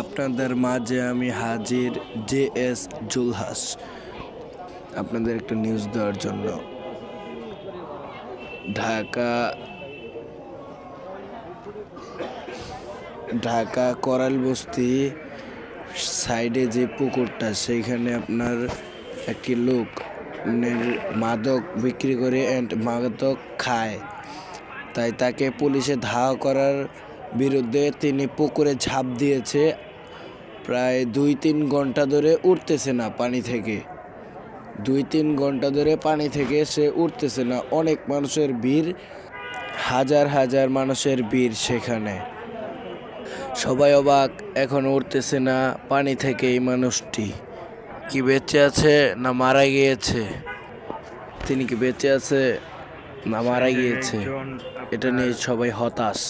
আপনাদের মাঝে আমি হাজির JS জুলহাস, আপনাদের একটা নিউজ দেওয়ার জন্য। ঢাকা করাইলবস্তি সাইডে যে পুকুরটা, সেইখানে আপনার একটি লোক মাদক বিক্রি করে অ্যান্ড মাদক খায়, তাই তাকে পুলিশে ধাওয়া করার বিরুদ্ধে তিনি পুকুরে ঝাঁপ দিয়েছে। প্রায় 2-3 ঘন্টা ধরে উঠতেছে না পানি থেকে, 2-3 ঘন্টা ধরে পানি থেকে সে উঠতেছে না। অনেক মানুষের ভিড়, হাজার হাজার মানুষের ভিড় সেখানে। সবাই অবাক, এখন উঠতেছে না পানি থেকে। এই মানুষটি কি বেঁচে আছে না মারা গিয়েছে? তিনি কি বেঁচে আছে না মারা গিয়েছে? এটা নিয়ে সবাই হতাশ।